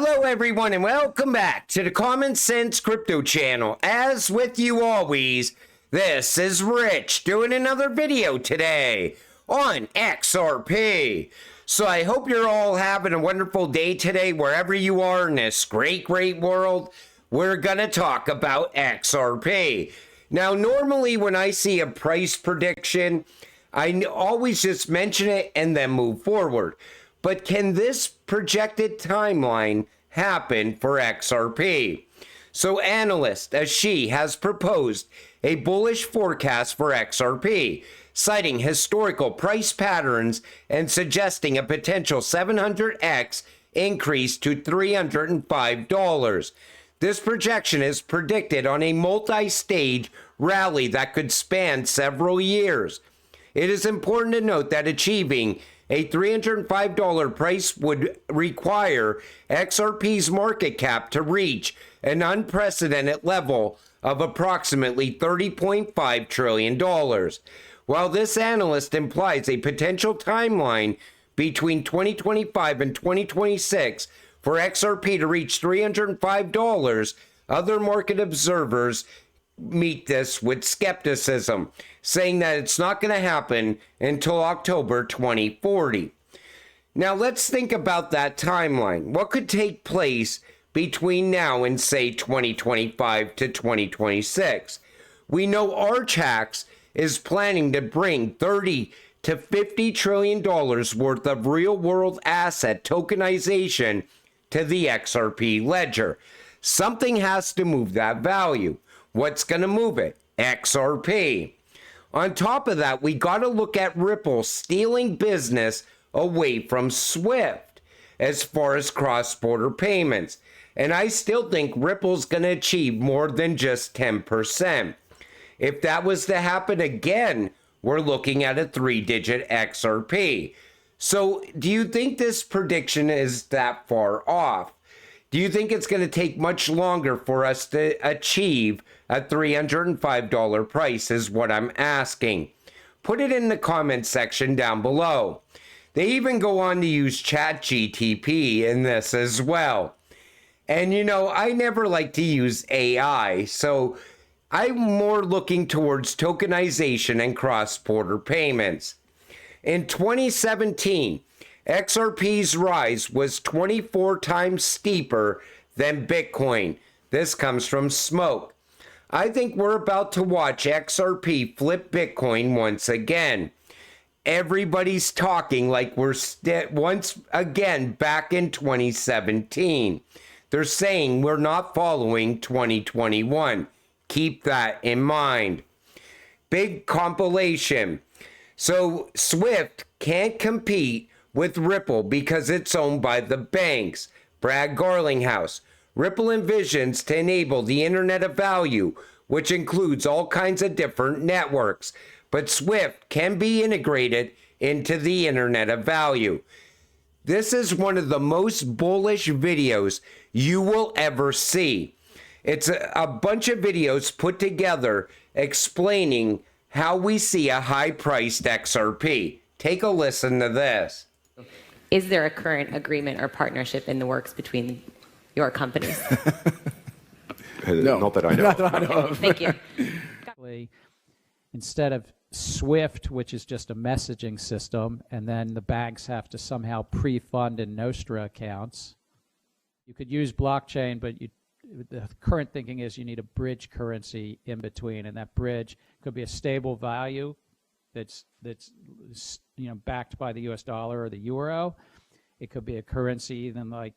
Hello everyone and welcome back to the Common Sense Crypto channel. As with you always, this is Rich doing another video today on XRP. So I hope you're all having a wonderful day today wherever you are in this great world. We're gonna talk about XRP. Now normally when I see a price prediction, I always just mention it and then move forward. But can this projected timeline happen for XRP? So analyst Ashi has proposed a bullish forecast for XRP, citing historical price patterns and suggesting a potential 700x increase to $305. This projection is predicted on a multi-stage rally that could span several years. It is important to note that achieving a $305 price would require XRP's market cap to reach an unprecedented level of approximately $30.5 trillion. While this analyst implies a potential timeline between 2025 and 2026 for XRP to reach $305, other market observers meet this with skepticism, saying that it's not going to happen until October 2040. Now let's think about that timeline. What could take place between now and say 2025 to 2026? We know Archax is planning to bring $30 to $50 trillion worth of real-world asset tokenization to the XRP ledger. Something has to move that value. What's going to move it? XRP. On top of that, we got to look at Ripple stealing business away from SWIFT as far as cross-border payments. And I still think Ripple's going to achieve more than just 10%. If that was to happen again, we're looking at a 3-digit XRP. So do you think this prediction is that far off? Do you think it's going to take much longer for us to achieve a $305 price is what I'm asking. Put it in the comment section down below. They even go on to use ChatGPT in this as well. And you know, I never like to use AI, so I'm more looking towards tokenization and cross-border payments. In 2017, XRP's rise was 24 times steeper than Bitcoin. This comes from Smoke. I think we're about to watch XRP flip Bitcoin once again. Everybody's talking like we're once again back in 2017. They're saying we're not following 2021. Keep that in mind. Big compilation. So SWIFT can't compete with Ripple because it's owned by the banks. Brad Garlinghouse. Ripple envisions to enable the Internet of Value, which includes all kinds of different networks, but SWIFT can be integrated into the Internet of Value. This is one of the most bullish videos you will ever see. It's a bunch of videos put together explaining how we see a high-priced XRP. Take a listen to this. Is there a current agreement or partnership in the works between your companies? No. Not that I know. Not that I know of. Thank you. Instead of SWIFT, which is just a messaging system, and then the banks have to somehow pre-fund in Nostra accounts, you could use blockchain, but the current thinking is you need a bridge currency in between, and that bridge could be a stable value that's backed by the US dollar or the euro. It could be a currency even like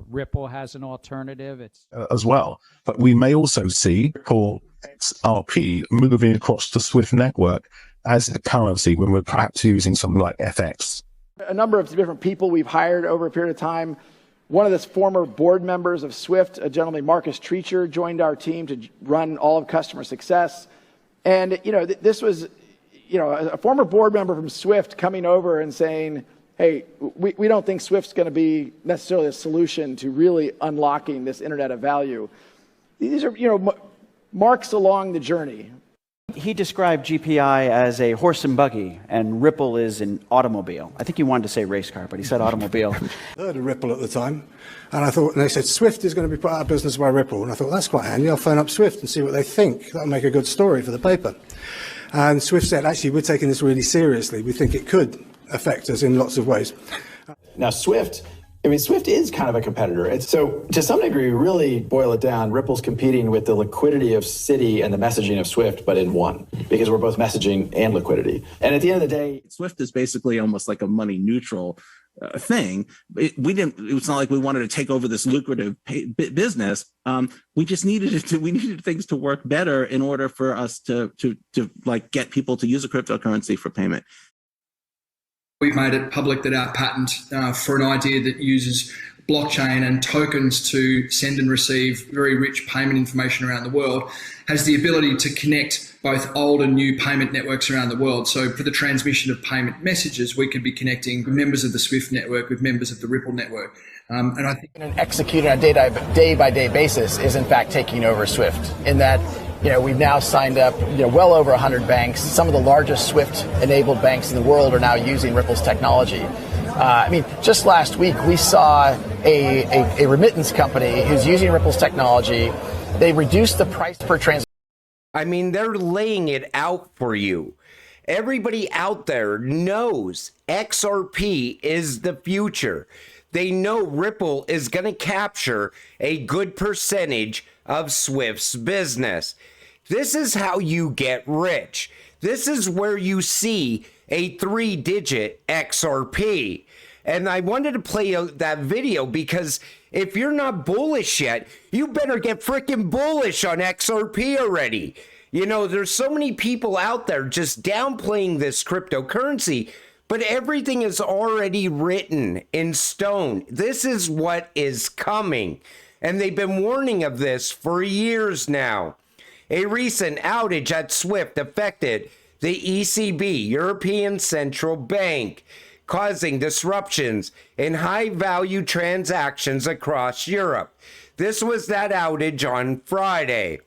Ripple has an alternative. It's as well, but we may also see Ripple XRP moving across the SWIFT network as a currency when we're perhaps using something like FX. A number of different people we've hired over a period of time. One of the former board members of SWIFT, a gentleman, Marcus Treacher, joined our team to run all of customer success. And, you know, this was, you know, a former board member from SWIFT coming over and saying, hey, we don't think SWIFT's going to be necessarily a solution to really unlocking this Internet of Value. These are, you know, marks along the journey. He described GPI as a horse and buggy, and Ripple is an automobile. I think he wanted to say race car, but he said automobile. I heard of Ripple at the time, and I thought, and they said, Swift is going to be put out of business by Ripple. And I thought, that's quite handy. I'll phone up Swift and see what they think. That'll make a good story for the paper. And Swift said, actually, we're taking this really seriously. We think it could affect us in lots of ways. Now, Swift is kind of a competitor. So to some degree, really boil it down, Ripple's competing with the liquidity of Citi and the messaging of Swift, but in one, because we're both messaging and liquidity. And at the end of the day, Swift is basically almost like a money neutral thing. It's not like we wanted to take over this lucrative business. We just needed things to work better in order for us to like get people to use a cryptocurrency for payment. We've made it public that our patent for an idea that uses blockchain and tokens to send and receive very rich payment information around the world has the ability to connect both old and new payment networks around the world. So for the transmission of payment messages, we could be connecting members of the Swift network with members of the Ripple network. And I think Executed on a day-by-day basis is in fact taking over Swift in that, we've now signed up, well over 100 banks. Some of the largest Swift-enabled banks in the world are now using Ripple's technology. Just last week, we saw a remittance company who's using Ripple's technology. They reduced the price per transaction. They're laying it out for you. Everybody out there knows XRP is the future. They know Ripple is going to capture a good percentage of Swift's business. This is how you get rich. This is where you see a 3-digit XRP. And I wanted to play that video because if you're not bullish yet, you better get freaking bullish on XRP already. There's so many people out there just downplaying this cryptocurrency, but everything is already written in stone. This is what is coming. And they've been warning of this for years now. A recent outage at Swift affected the ECB, European Central Bank, causing disruptions in high-value transactions across Europe. This was that outage on Friday.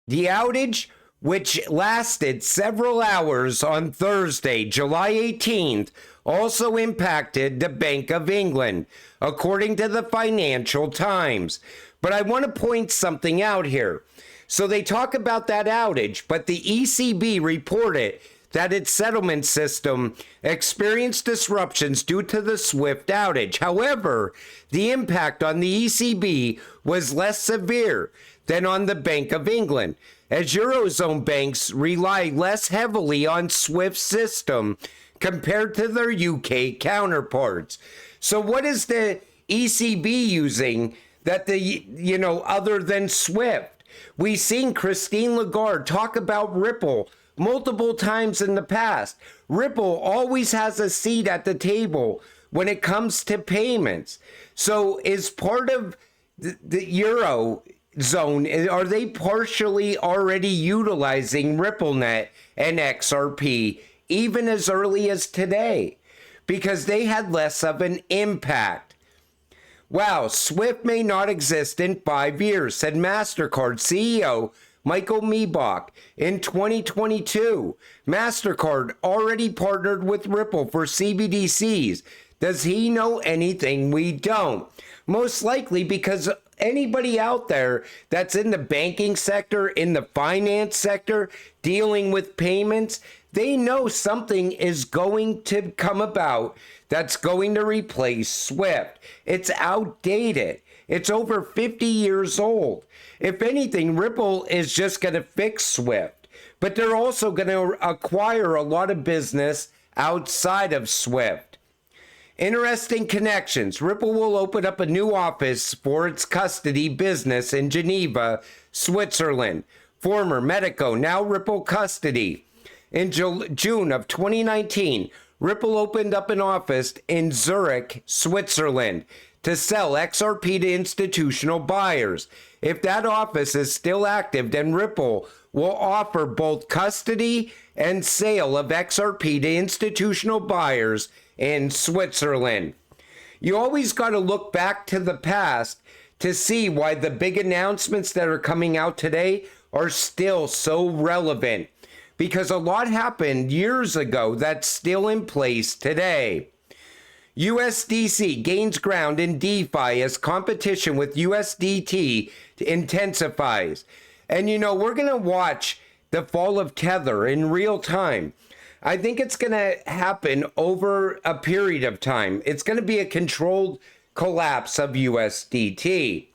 The outage, which lasted several hours on Thursday, July 18th, also impacted the Bank of England, according to the Financial Times. But I want to point something out here. So they talk about that outage, but the ECB reported that its settlement system experienced disruptions due to the Swift outage. However, the impact on the ECB was less severe than on the Bank of England, as Eurozone banks rely less heavily on Swift's system compared to their UK counterparts. So what is the ECB using that other than Swift? We've seen Christine Lagarde talk about Ripple multiple times in the past. Ripple always has a seat at the table when it comes to payments. So is part of the Eurozone, are they partially already utilizing RippleNet and XRP even as early as today? Because they had less of an impact. Wow, Swift may not exist in 5 years, said MasterCard CEO Michael Miebach in 2022. MasterCard already partnered with Ripple for CBDCs. Does he know anything we don't? Most likely because anybody out there that's in the banking sector, in the finance sector, dealing with payments, they know something is going to come about that's going to replace Swift. It's outdated. It's over 50 years old. If anything, Ripple is just going to fix Swift, but they're also going to acquire a lot of business outside of Swift. Interesting connections. Ripple will open up a new office for its custody business in Geneva, Switzerland. Former Medico, now Ripple Custody. In June of 2019, Ripple opened up an office in Zurich, Switzerland, to sell XRP to institutional buyers. If that office is still active, then Ripple will offer both custody and sale of XRP to institutional buyers in Switzerland. You always got to look back to the past to see why the big announcements that are coming out today are still so relevant. because a lot happened years ago that's still in place today. USDC gains ground in DeFi as competition with USDT intensifies. And you know, we're going to watch the fall of Tether in real time. I think it's going to happen over a period of time. It's going to be a controlled collapse of USDT.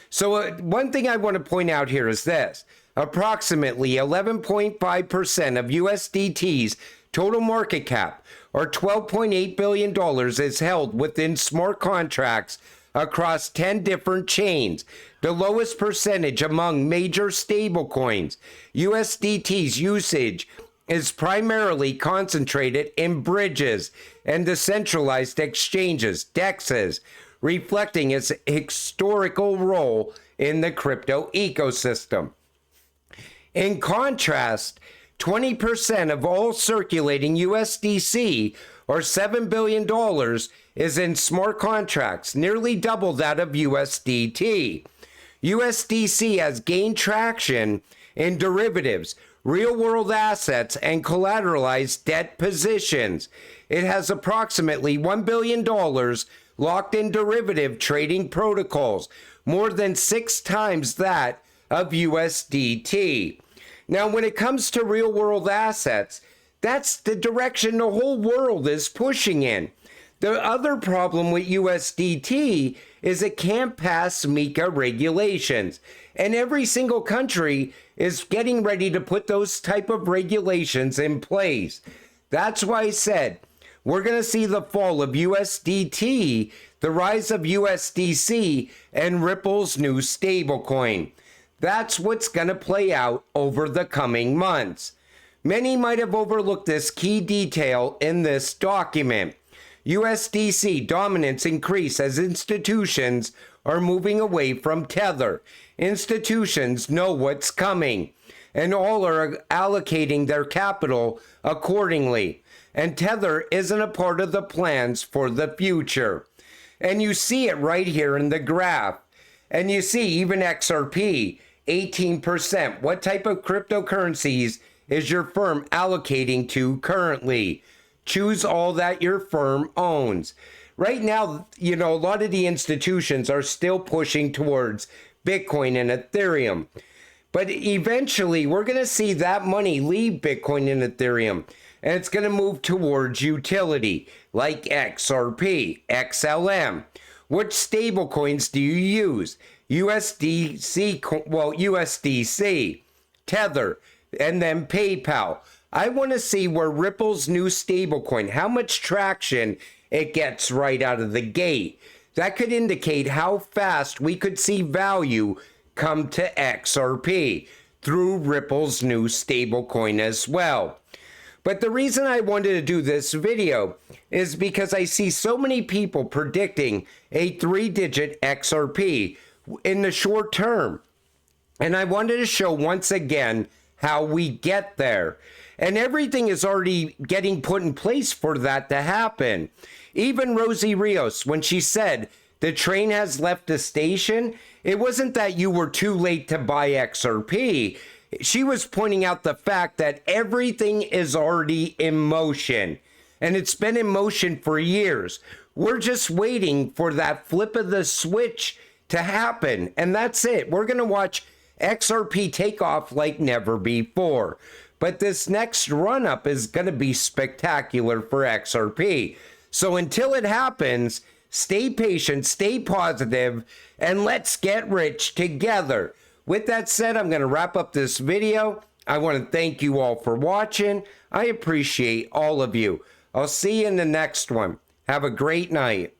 So one thing I want to point out here is this. Approximately 11.5% of USDT's total market cap, or $12.8 billion, is held within smart contracts across 10 different chains, the lowest percentage among major stablecoins. USDT's usage is primarily concentrated in bridges and decentralized exchanges, DEXs, reflecting its historical role in the crypto ecosystem. In contrast, 20% of all circulating USDC, or $7 billion, is in smart contracts, nearly double that of USDT. USDC has gained traction in derivatives, real-world assets, and collateralized debt positions. It has approximately $1 billion locked in derivative trading protocols, more than 6 times that of USDT. Now, when it comes to real-world assets, that's the direction the whole world is pushing in. The other problem with USDT is it can't pass MiCA regulations, and every single country is getting ready to put those type of regulations in place. That's why I said we're going to see the fall of USDT, the rise of USDC, and Ripple's new stablecoin. That's what's going to play out over the coming months. Many might have overlooked this key detail in this document. USDC dominance increase as institutions are moving away from Tether. Institutions know what's coming, and all are allocating their capital accordingly. And Tether isn't a part of the plans for the future. And you see it right here in the graph. And you see even XRP, 18%. What type of cryptocurrencies is your firm allocating to currently? Choose all that your firm owns. Right now, you know, a lot of the institutions are still pushing towards Bitcoin and Ethereum. But eventually, we're going to see that money leave Bitcoin and Ethereum. And it's going to move towards utility, like XRP, XLM. Which stablecoins do you use? USDC, Tether, and then PayPal. I want to see where Ripple's new stablecoin, how much traction it gets right out of the gate. That could indicate how fast we could see value come to XRP through Ripple's new stablecoin as well. But the reason I wanted to do this video is because I see so many people predicting a 3-digit XRP in the short term. And I wanted to show once again how we get there. And everything is already getting put in place for that to happen. Even Rosie Rios, when she said the train has left the station, it wasn't that you were too late to buy XRP. She was pointing out the fact that everything is already in motion. And it's been in motion for years. We're just waiting for that flip of the switch to happen. And that's it. We're going to watch XRP take off like never before. But this next run-up is going to be spectacular for XRP. So until it happens, stay patient, stay positive, and let's get rich together. With that said, I'm going to wrap up this video. I want to thank you all for watching. I appreciate all of you. I'll see you in the next one. Have a great night.